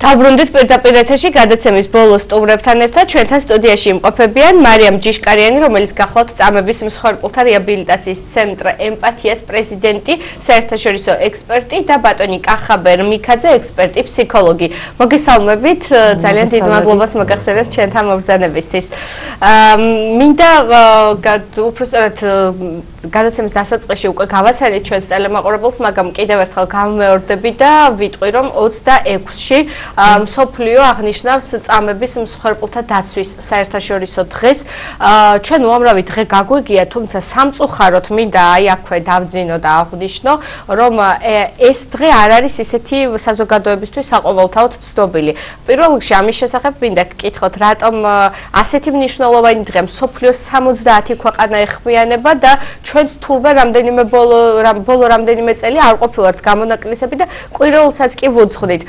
Დაბრუნდით პირდაპირ ეთერში გადაცემის ბოლო სტუმრებთან ერთად ჩვენთან სტუდიაში იმყოფებიან მარიამ ჯიშკარიანი, რომელიც გახლავთ წამების მსხვერპლთა რეაბილიტაციის ცენტრ ემპათიას პრეზიდენტი, საერთაშორისო ექსპერტი და ბატონი კახაბერ მიქაძე, ექსპერტი, ფსიქოლოგი. მოგესალმებით, ძალიან დიდ მადლობას მოგახსენებთ ჩვენთან მობრძანებისთვის. მინდა უпростоრად გადაცემის დასაწყისში უკვე გავაცანით ჩვენს ტელემაყურებელს, მაგრამ კიდევ ერთხელ გამეორდები და ვიტყვი, რომ 26-ში მსოფლიო აღნიშნავს წამების მსხვერპლთა დაცვის საერთაშორისო დღეს. ჩვენ უამრავი დღე გაგვიგია, თუმცა სამწუხაროდ მინდა აი აქვე დავძინო და აღვნიშნო, რომ ეს დღე არ არის ისეთი საზოგადოებისთვის საყოველთაოდ ცნობილი. პირველ რიგში ამის შესახებ მინდა გკითხოთ, რატომ ასეთი მნიშვნელოვანი დღე მსოფლიოს 70 ქვეყანა ეხმიანება და ჩვენც თურმე ბოლო რამდენიმე წელი არ ყოფილვართ გამონაკლისები და კვირეულსაც კი ვუძღვნით.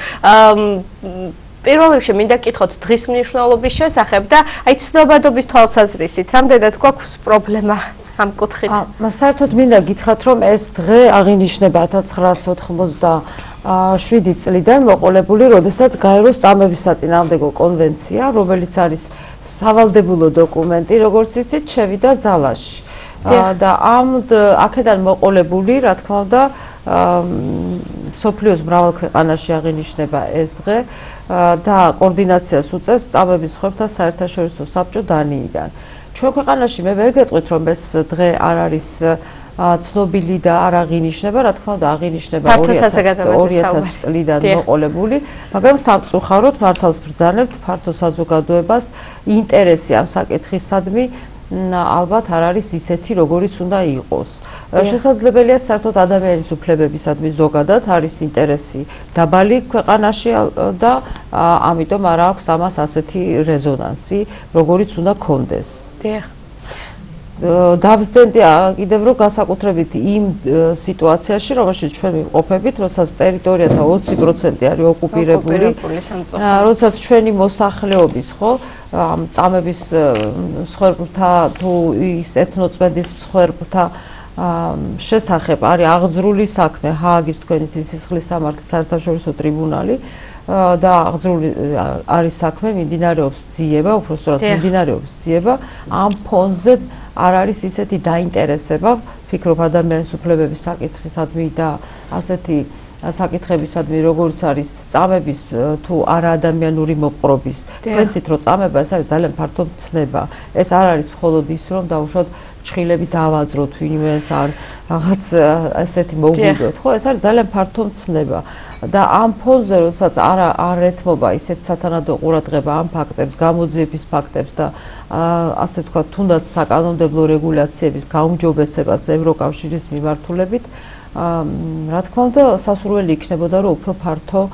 პირველ რიგში მინდა გკითხოთ დღის მნიშვნელობის შესახებ და აი ცნობადობის თვალსაზრისით, რამდენად გვაქვს პრობლემა ამ კუთხით? საერთოდ მინდა გითხრათ, რომ ეს დღე აღინიშნება 1987 წლიდან მოყოლებული, როდესაც გაეროს წამების საწინააღმდეგო კონვენცია, რომელიც არის სავალდებულო დოკუმენტი, როგორც იცით, შევიდა ძალაში. და აქედან მოყოლებული, რა თქმა უნდა, სოფლიოს მრავალ ქვეყანაში აღინიშნება ეს დღე და კოორდინაციას უწევს წამების მსხვერპლთა საერთაშორისო საბჭო დანიიდან. ჩვენ ქვეყანაში მე ვერ გეტყვით, რომ ეს დღე არ არის ცნობილი და არ აღინიშნება, რა თქმა უნდა, აღინიშნება 2000 წლიდან მოყოლებული, მაგრამ სამწუხაროდ მართალს ბრძანებთ ფართო საზოგადოებას ინტერესი ამ საკითხისადმი ალბათ არ არის ისეთი, როგორიც უნდა იყოს. შესაძლებელია საერთოდ ადამიანის უფლებებისადმი ზოგადად არის ინტერესი დაბალი ქვეყანაში და ამიტომ არ აქვს ამას ასეთი რეზონანსი, როგორიც უნდა კონდეს. დავსწრებდი კიდევ რომ განსაკუთრებით იმ სიტუაციაში, რომელშიც ჩვენ ვიმყოფებით, როდესაც ტერიტორიათა 20% არის ოკუპირებული, როდესაც ჩვენი მოსახლეობის წამების მსხვერპლთა თუ ის ეთნოწმენდის მსხვერპლთა შესახებ არის აღძრული საქმე ჰააგის თქვენი სისხლის სამართლის საერთაშორისო ტრიბუნალი და აღძრული არის საქმე, მიმდინარეობს ძიება, უпростоრად მიმდინარეობს ძიება ამ ფონზე არ არის ისეთი დაინტერესება, ვფიქრობ ადამიანის უფლებების საკითხისადმი და ასეთი საკითხებისადმი, როგორც არის წამების თუ არაადამიანური მოპყრობის. თქვენცით, რომ წამება ეს არის ძალიან ფართო მცნება. ეს არ არის მხოლოდ ის, რომ დაუშვათ ჩხილები დავაძროთ, ვინმეს არ რაღაც ასეთი მოვიდოთ, ხო? ეს არის ძალიან ფართო მცნება. და ამ ფონზე, როდესაც არ ეთმობა ისეთ სათანადო ყურადღება ამ ფაქტებს, გამოძიების ფაქტებს და ასე ვთქვათ, თუნდაც საკანონმდებლო რეგულაციების გაუმჯობესებას ევროკავშირის მიმართულებით, რა თქმა უნდა, სასურველი იქნებოდა, რომ უფრო ფართო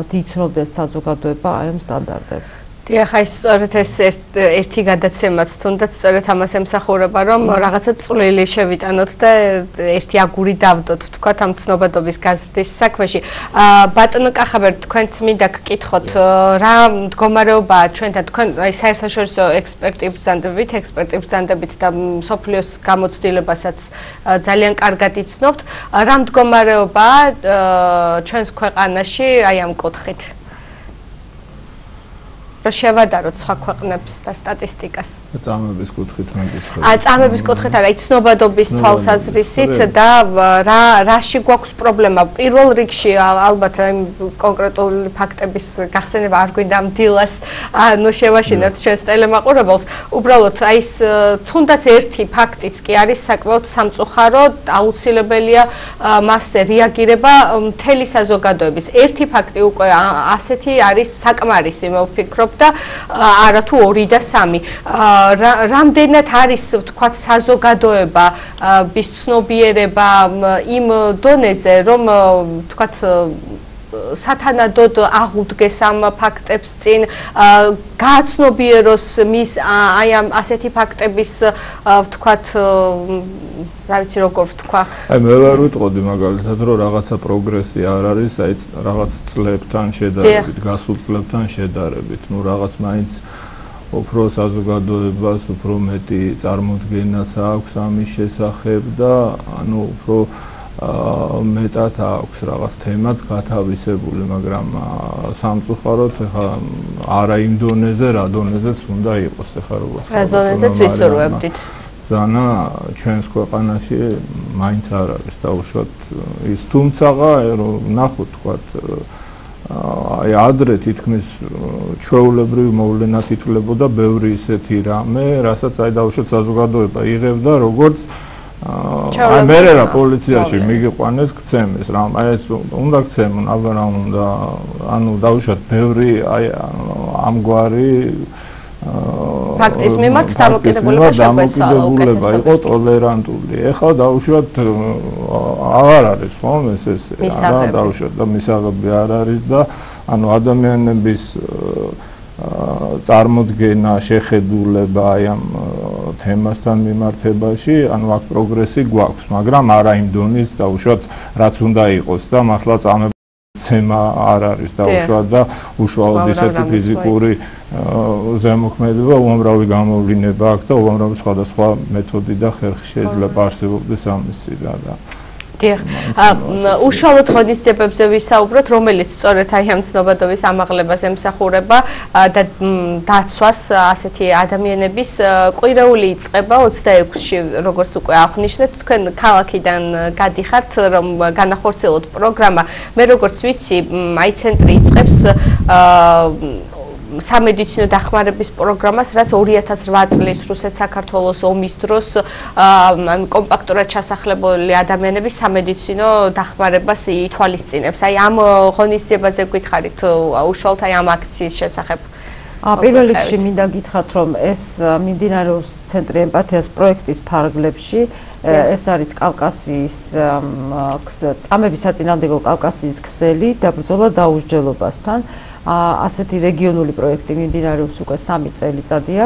იცნობდეს საზოგადოება აი ამ სტანდარტებს. ახლა სწორედ ეს ერთი გადაცემაც თუნდაც სწორედ ამას ემსახურება, რომ რაღაცა წვლილი შევიტანოთ და ერთი აგური დავდოთ, თქვათ ამ ცნობადობის გაზრდის საქმეში. ბატონო კახაბერ, თქვენც მინდა გკითხოთ, რა მდგომარეობაა ჩვენთან, თქვენ აი საერთაშორისო ექსპერტი ბრძანდებით და მსოფლიოს გამოცდილებასაც ძალიან კარგად იცნობთ. რა მდგომარეობაა ჩვენს ქვეყანაში აი ამ კუთხით? რომ შევადაროთ სხვა ქვეყნებს და სტატისტიკას. წამების კუთხით მოგიცხადოთ. წამების კუთხით არა, ცნობადობის თვალსაზრისით და რაში გვაქვს პრობლემა. პირველ რიგში ალბათ კონკრეტული ფაქტების გახსენება არ გვინდა ამ დილას, შევაშინებთ ჩვენს ტელემაყურებელს. უბრალოდ აი ეს თუნდაც ერთი ფაქტიც კი არის საკმაოდ სამწუხარო, აუცილებელია მასზე რეაგირება მთელი საზოგადოების. ერთი ფაქტი უკვე ასეთი არის საკმარისი, მე ვფიქრობ და არა თუ 2 და 3. რამდენად არის ვთქვათ საზოგადოება ცნობიერება იმ დონეზე, რომ ვთქვათ სათანადოდ აღუდგეს ამ ფაქტებს წინ, გააცნობიეროს მის აი ამ ასეთი ფაქტების ვთქვათ რა ვიცი როგორ ვთქვა. აი მე ვერ ვიტყოდი მაგალითად, რომ რაღაცა პროგრესი არ არის, აი რაღაც წლებთან შედარებით, გასულ წლებთან შედარებით. ნუ რაღაც მაინც უფრო საზოგადოებას უფრო მეტი წარმოდგენაც აქვს ამის შესახებ და ანუ უფრო მეტად აქვს რაღაც თემაც გათავისებული, მაგრამ სამწუხაროდ ეხლა არა იმ დონეზე, რა დონეზეც უნდა იყოს ეხლა როგორც რა დონეზეც ვისურვებდით. ზანა ჩვენს ქვეყანაში მაინც არ არის დაუშვათ ის, თუმცაღა ნახოთ თქვათ აი ადრე თითქმის ჩვეულებრივ მოვლენად ითვლებოდა ბევრი ისეთი რამე, რასაც აი დაუშვათ საზოგადოება იღებდა როგორც აი მე რა პოლიციაში მიგიყვანეს გცემეს რამ, აი ეს უნდა გცემონ, აბა რა უნდა, ანუ დაუშვათ ბევრი აი ამგვარი ფაქტის მიმართ დამოკიდებულება იყო ტოლერანტული. ეხლა დაუშვათ აღარ არის ხომ ეს რა დაუშვათ და მისაღები არ არის და ანუ ადამიანების წარმოდგენა, შეხედულება აი ამ თემასთან მიმართებაში, ანუ აქ პროგრესი გვაქვს, მაგრამ არა იმ დონის დაუშვათ რაც უნდა იყოს და მართლა წამება არ არის დაუშვათ და უშუალოდ ისეთი ფიზიკური ზემოქმედება უამრავი გამოვლინება აქვს და უამრავი სხვადასხვა მეთოდი და ხერხი შეიძლება არსებობდეს ამისი და დიახ, უშუალოდ ღონისძიებებზე ვისაუბროთ, რომელიც სწორედ აი ამ ცნობადობის ამაღლებას ემსახურება და დაცვას ასეთი ადამიანების კვირეული იწყება 26-ში, როგორც უკვე აღნიშნეთ, თქვენ ქალაქიდან გადიხართ, რომ განახორციელოთ პროგრამა. მე როგორც ვიცი, აი ცენტრი იწყებს სამედიცინო დახმარების პროგრამას, რაც 2008 წლის რუსეთ-საქართველოს ომის დროს კომპაქტურად ჩასახლებული ადამიანების სამედიცინო დახმარებას ითვალისწინებს. აი ამ ღონისძიებაზე გითხარით უშუალოდ აი ამ აქციის შესახებ. პირველ რიგში მინდა გითხრათ, რომ ეს მიმდინარეობს ცენტრი ემპათიას პროექტის ფარგლებში. ეს არის კავკასიის წამების საწინააღმდეგო კავკასიის ქსელი და ბრძოლა დაუსჯელობასთან. ასეთი რეგიონული პროექტი მიმდინარეობს უკვე 3 წელიწადია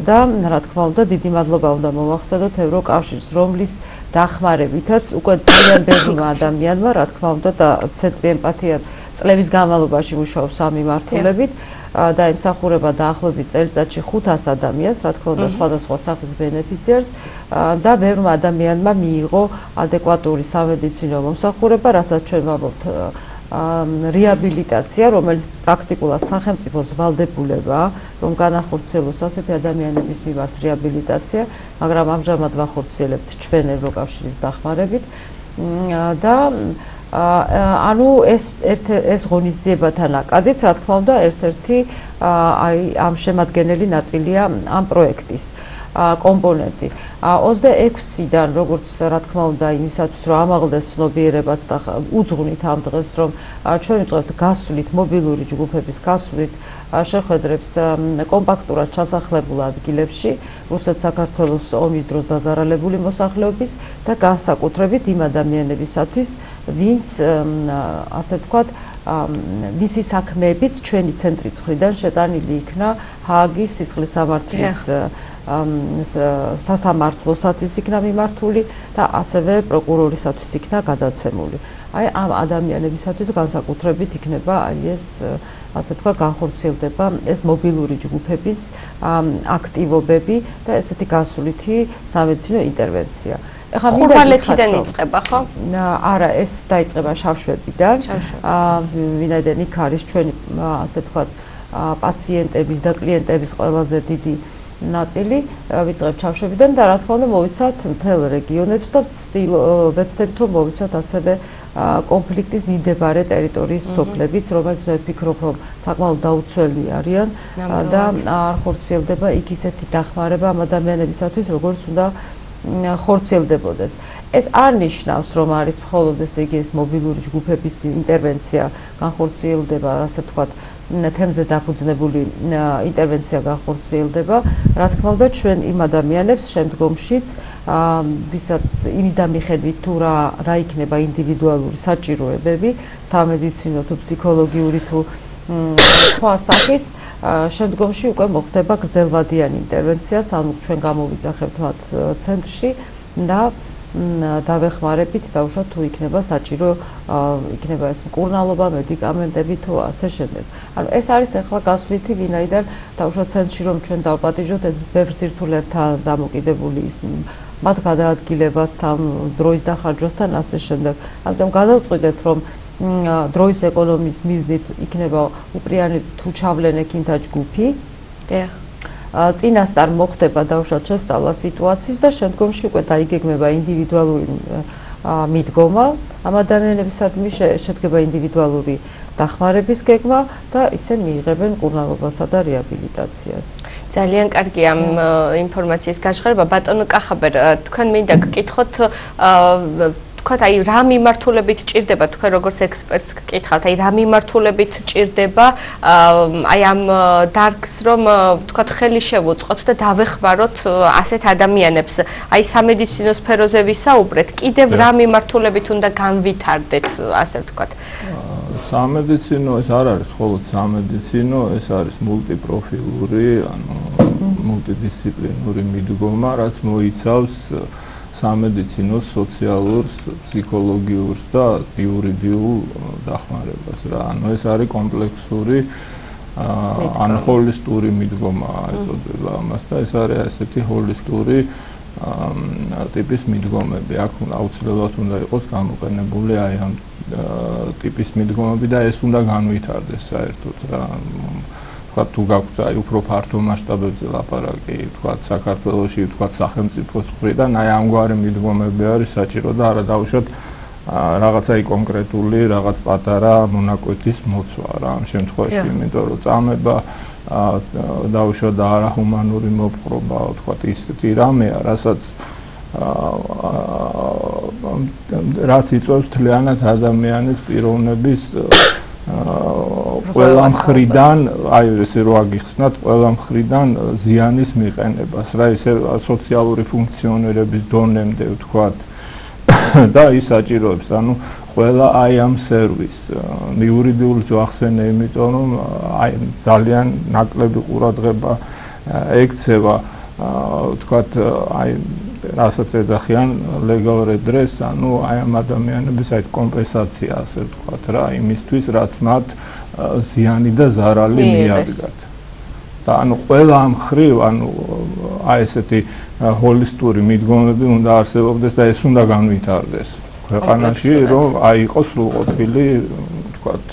და რა თქმა უნდა დიდი მადლობა უნდა მოვახსენოთ ევროკავშირს, რომლის დახმარებითაც უკვე ძალიან ბევრი ადამიანმა რა თქმა უნდა და ცენტრი ემპათია წლების განმავლობაში მუშაობს ამ მიმართულებით და ემსახურება დაახლოებით წელიწადში 500 ადამიანს, რა თქმა უნდა სხვადასხვა სახის ბენეფიციარს და ბევრმა ადამიანმა მიიღო ადეკვატური სამედიცინო მომსახურება, რასაც ჩვენ ვამბობთ რეაბილიტაცია, რომელიც პრაქტიკულად სახელმწიფოს ვალდებულებაა, რომ განახორციელოს ასეთი ადამიანების მიმართ რეაბილიტაცია, მაგრამ ამჟამად ვახორციელებთ ჩვენ ევროკავშირის დახმარებით და ანუ ეს ღონისძიებათან აკადიც, რა თქმა უნდა, ერთ-ერთი აი ამ შემადგენელი ნაწილია ამ პროექტის კომპონენტი. 26-დან, როგორც რა თქმა უნდა, იმისათვის რომ ამაღლდეს ცნობიერებაც და უძღვნით ამ დღეს, რომ ჩვენ ვიწყებთ გასვლით, მობილური ჯგუფების გასვლით შეხვედრებს კომპაქტურად ჩასახლებულ ადგილებში, რუსეთ-საქართველოს ომის დროს დაზარალებული მოსახლეობის და განსაკუთრებით იმ ადამიანებისათვის, ვინც ასე ვთქვათ, მისი საქმეებიც ჩვენი ცენტრის მხრიდან შეტანილი იქნა ჰააგის სისხლის სამართლის სასამართლოსათვის იქნა მიმართული და ასევე პროკურორისათვის იქნა გადაცემული. აი ამ ადამიანებისათვის განსაკუთრებით იქნება აი ეს ასე თქვა განხორციელდება ეს მობილური ჯგუფების აქტივობები და ესეთი გასულითი სამედიცინო ინტერვენცია. ეხლა ხურვალეთიდან იწყება, ხო? არა, ეს დაიწყება შავშვებიდან. ვინაიდან იქ არის ჩვენი ასე თქვა პაციენტების და კლიენტების ყველაზე დიდი ნაწილი ვიწყებთ შავშვებიდან და რა თქმა უნდა მოვიცავთ მთელ რეგიონებს და ვეცდებით რომ მოვიცავთ ასევე კონფლიქტის მიმდებარე ტერიტორიის სოფლებიც, რომელიც მე ვფიქრობ რომ საკმაოდ დაუცველი არიან და არ ხორციელდება იქ ისეთი დახმარება ამ ადამიანებისათვის, როგორც უნდა ხორციელდებოდეს. ეს არ ნიშნავს, რომ არის მხოლოდ ესე იგი ეს მობილური ჯგუფების ინტერვენცია განხორციელდება, ასე ვთქვათ, თემზე დაფუძნებული ინტერვენცია განხორციელდება. რა თქმა უნდა, ჩვენ იმ ადამიანებს შემდგომშიც ვისაც იმის დამიხედვით თუ რა იქნება ინდივიდუალური საჭიროებები, სამედიცინო თუ ფსიქოლოგიური თუ სხვა სახის შემდგომში უკვე მოხდება გრძელვადიანი ინტერვენციაც, ანუ ჩვენ გამოვიძახებთ მათ ცენტრში და დავეხმარებით დაუშვათ თუ იქნება საჭირო, იქნება ეს მკურნალობა, მედიკამენტები თუ ასე შემდეგ. ანუ ეს არის ახლა გასვლითი, ვინაიდან დაუშვათ ცენტრში რომ ჩვენ დავპატიჟოთ, ბევრ სირთულეებთან დამოკიდებული ის მათ გადაადგილებასთან, დროის დახარჯვასთან ასე შემდეგ. ამიტომ გადავწყვიტეთ, რომ დროის ეკონომიის მიზნით იქნება უპრიანი თუ ჩავლენ ექიმთა ჯგუფი. წინასწარ მოხდება დავუშვათ შესწავლა სიტუაციის და შემდგომში უკვე დაიგეგმება ინდივიდუალური მიდგომა ამ ადამიანებისადმი შედგება ინდივიდუალური დახმარების გეგმა და ისე მიიღებენ მკურნალობასა და რეაბილიტაციას. ძალიან კარგი ამ ინფორმაციის გაჟღერება. ბატონო კახაბერ, თქვენ მინდა გკითხოთ თქვათ აი რა მიმართულებით ჭირდება თქვენ როგორც ექსპერტს გკითხავთ აი რა მიმართულებით ჭირდება აი ამ დარგს რომ თქვათ ხელი შევუწყოთ და დავეხმაროთ ასეთ ადამიანებს აი სამედიცინო სფეროზე ვისაუბრეთ კიდევ რა მიმართულებით უნდა განვითარდეთ ასე ვთქვათ სამედიცინო ეს არ არის მხოლოდ სამედიცინო ეს არის მულტიპროფილური ანუ მულტიდისციპლინური მიდგომა რაც მოიცავს სამედიცინო, სოციალურს, ფსიქოლოგიურს და იურიდიულ დახმარებას რა. ანუ ეს არის კომპლექსური ან ჰოლისტური მიდგომა ეწოდება ამას და ეს არის ასეთი ჰოლისტური ტიპის მიდგომები. აქ აუცილებლად უნდა იყოს გამოყენებული აი ამ ტიპის მიდგომები და ეს უნდა განვითარდეს საერთოდ რა. თუ გაქვთ აი უფრო ფართო მასშტაბებზე ლაპარაკი, თქვათ საქართველოში, თქვათ სახელმწიფოს მხრიდან, აი ამგვარი მიდგომები არის საჭირო და არა დავუშვათ რაღაცაი კონკრეტული, რაღაც პატარა მონაკვეთის მოცვა რა ამ შემთხვევაში, იმიტომ რომ წამება დავუშვათ და არაჰუმანური მოპყრობა, თქვათ ისეთი რამეა, რაც იწვევს თლიანად ადამიანის პიროვნების ყველა მხრიდან, აი ესე რო აგიხსნათ, ყველა მხრიდან ზიანის მიყენებას, რა ესე სოციალური ფუნქციონირების დონემდე ვთქვათ და ის საჭიროებს, ანუ ყველა აი ამ სერვისს იურიდიულს ვახსენე, იმიტომ რომ აი ძალიან ნაკლები ყურადღება ექცევა ვთქვათ აი რასაც ეძახიან legal redress, ანუ აი ამ ადამიანების აი კომპენსაცია ასე ვთქვათ რა, იმისთვის რაც მათ ზიანი და ზარალი მიადგათ. და ანუ ყველა ამ ხრივ, ანუ აი ესეთი ჰოლისტური მიდგომები უნდა არსებობდეს და ეს უნდა განვითარდეს ქვეყანაში, რომ აი იყოს სრულყოფილი, ვთქვათ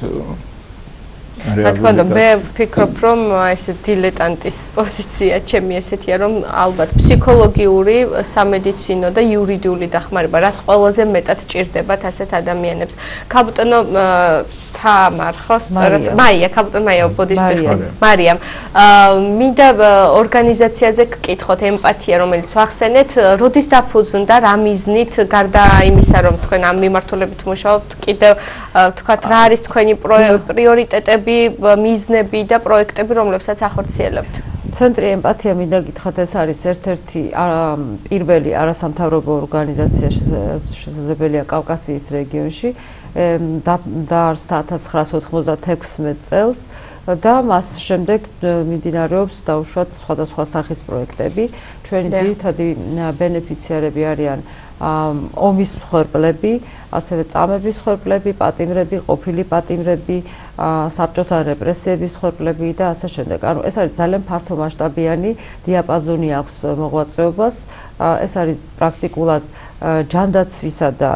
თქო, მე ვფიქრობ, რომ ეს დილეტანტის პოზიცია ჩემი ესეთია, რომ ალბათ ფსიქოლოგიური, სამედიცინო და იურიდიული დახმარება, რაც ყველაზე მეტად ჭირდებათ ასეთ ადამიანებს. ქაბუტონო თამარ ხო, სწორად, მაია, ქაბუტონო მაია ბოდისტი, მარიამ. მინდა ორგანიზაციაზე გკითხოთ ემპათია, რომელიც ვახსენეთ, როდის დაფუძნდა, რა მიზნით, გარდა იმისა, რომ თქვენ ამ მიმართულებით მუშაობთ, კიდევ თქვათ, რა არის თქვენი პრიორიტეტები მიზნები და პროექტები, რომლებსაც ახორციელებთ. ცენტრი ემპათია მინდა გითხრათ, ეს არის ერთ-ერთი პირველი არასამთავრობო ორგანიზაცია შესაძლებელია კავკასიის რეგიონში, დაარსდა 1996 წელს და მას შემდეგ მიმდინარეობს დაუშვათ სხვადასხვა სახის პროექტები. ჩვენი ძირითადი ბენეფიციარები არიან ომის მსხვერპლები, ასევე წამების მსხვერპლები, პატიმრები, ყოფილი პატიმრები, საბჭოთა რეპრესიების მსხვერპლები და ასე შემდეგ. ანუ ეს არის ძალიან ფართომასშტაბიანი დიაპაზონი აქვს მოღვაწეობას. ეს არის პრაქტიკულად ჯანდაცვისა და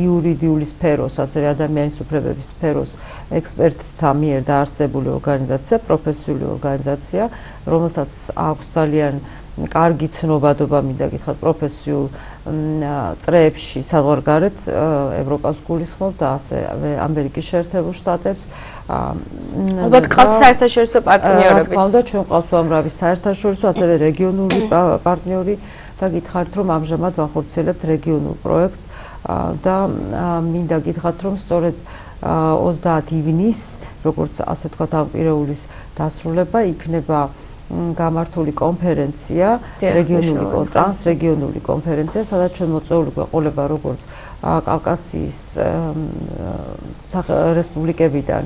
იურიდიული სფეროს, ასევე ადამიანის უფლებების სფეროს ექსპერტთა მიერ დაარსებული ორგანიზაცია, პროფესიული ორგანიზაცია, რომელსაც აქვს ძალიან კარგი ცნობადობა, მინდა გითხრათ, პროფესიულ წრეებში საზღვარგარეთ ევროპას გულისხმობ და ასევე ამერიკის შეერთებულ შტატებს. ალბათ ყავთ საერთაშორისო პარტნიორებიც. ყავდა ჩვენ ყავს უამრავი საერთაშორისო, ასევე რეგიონული პარტნიორი და გითხარით, რომ ამჟამად ვახორციელებთ რეგიონულ პროექტს და მინდა გითხრათ, რომ სწორედ 30 ივნისს, როგორც ასე თქვათ, ამ პირეულის დასრულება იქნება გამართული კონფერენცია, ტრანსრეგიონული კონფერენცია, სადაც ჩვენ მოწვეული გვეყოლება როგორც კავკასიის რესპუბლიკებიდან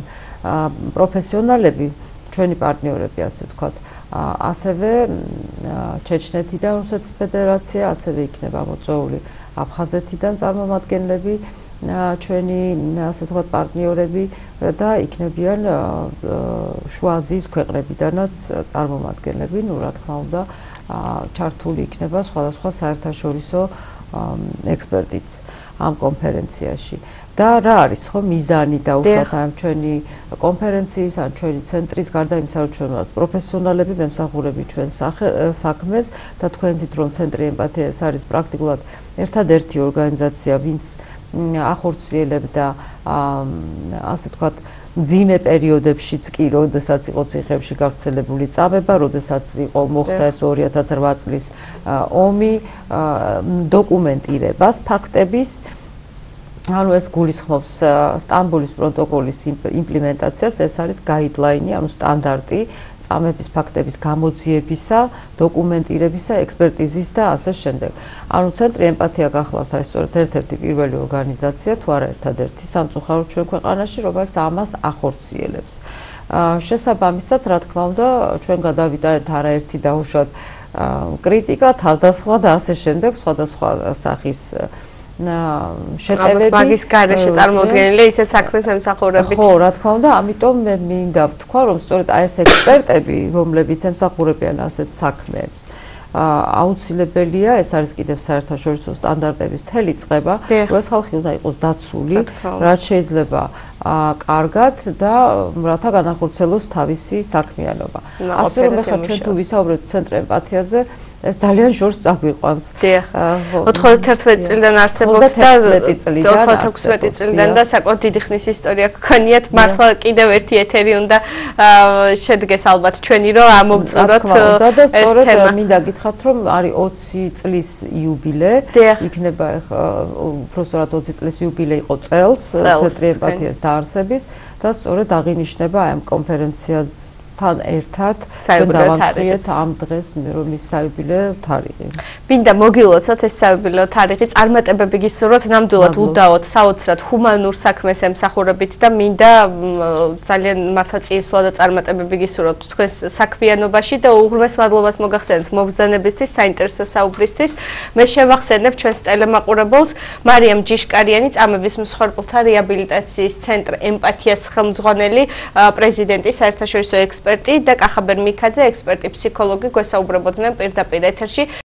პროფესიონალები, ჩვენი პარტნიორები, ასე ვთქვათ, ასევე ჩეჩნეთიდან რუსეთის ფედერაცია, ასევე იქნება მოწვეული აფხაზეთიდან წარმომადგენლები, ჩვენი ასე ვთქვათ პარტნიორები და იქნებიან შუა აზიის ქვეყნებიდანაც წარმომადგენლები, ну რა თქმა უნდა, ჩართული იქნება სხვადასხვა საერთაშორისო ექსპერტიც ამ კონფერენციაში. და რა არის ხო მიზანი და უშუალოდ ამ ჩვენი კონფერენციის ან ჩვენი ცენტრის გარდა იმისა რომ ჩვენ ვართ პროფესიონალები მემსახურები ჩვენ საქმეს და თქვენით რომ ცენტრი ემპათია ეს არის პრაქტიკულად ერთადერთი ორგანიზაცია ვინც ახორციელებდა ასე ვთქვათ ძიმე პერიოდებშიც კი როდესაც იყო ციხეებში გავრცელებული წამება, როდესაც იყო მოხდა ეს 2008 წლის ომი დოკუმენტირებას ფაქტების ანუ ეს გულისხმობს სტამბოლის პროტოკოლის იმპლემენტაციას, ეს არის გაიდლაინი, ანუ სტანდარტი წამების ფაქტების გამოძიებისა, დოკუმენტირებისა, ექსპერტიზის და ასე შემდეგ. ანუ ცენტრი ემპათია გახლავთ აი სწორედ ერთ-ერთი პირველი ორგანიზაცია, თუ არა ერთადერთი სამწუხაროდ ჩვენ ქვეყანაში, რომელიც ამას ახორციელებს. შესაბამისად, რა თქმა უნდა, ჩვენ გადავიტანეთ არაერთი დაუშვათ კრიტიკა, თავდასხმა და ასე შემდეგ, სხვადასხვა სახის შეტევები მაგის გარეშე წარმოუდგენელი ისეთ საქმეს ემსახურებით. ხო, რა თქმა უნდა, ამიტომ მე მინდა ვთქვა, რომ სწორედ აი ეს ექსპერტები, რომლებიც ემსახურებიან ასეთ საქმეებს, აუცილებელია, ეს არის კიდევ საერთაშორისო სტანდარტების მთელი წყება, რომ ეს ხალხი უნდა იყოს დაცული, რაც შეიძლება კარგად და რათა განახორციელოს თავისი საქმიანობა. ასე რომ ახლა ჩვენ თუ ვისაუბრებთ ცენტრ ემპათიაზე, ეს ძალიან შორს წაგვიყვანს. 91 წლიდან არსებობს და 96 წლიდან და საკმაოდ დიდი ხნის ისტორია გქონიათ. მართლა კიდევ ერთი ეთერი უნდა შედგეს ალბათ ჩვენი რომ ამოვწუროთ ეს თემა. მინდა გითხრათ რომ არის 20 წლის იუბილე, იქნება უბრალოდ 20 წლის იუბილე იყო წელს ცენტრი ემპათიას დაარსების და სწორედ აღინიშნება ამ კონფერენციას თან ერთად დავამტყიეთ ამ დღეს რომ ის საიუბილეო თარიღი. მინდა მოგილოცოთ ეს საიუბილეო თარიღი, წარმატებები გისურვოთ ნამდვილად უდაოდ, საოცრად ჰუმანურ საქმეს ემსახურებით და მინდა ძალიან მართლა წინსვლა და წარმატებები გისურვოთ თქვენს საქმიანობაში და უღრმეს მადლობას მოგახსენებთ მობრძანებისთვის, საინტერესო საუბრისთვის. მე შევახსენებ ჩვენს ტელემაყურებელს მარიამ ჯიშკარიანი, წამების მსხვერპლთა რეაბილიტაციის ცენტრ ემპათიას ხელმძღვანელი, პრეზიდენტი, საერთაშორისო ექსპერტი და კახაბერ მიქაძე, ექსპერტი ფსიქოლოგი გვესაუბრებოდნენ პირდაპირ ეთერში.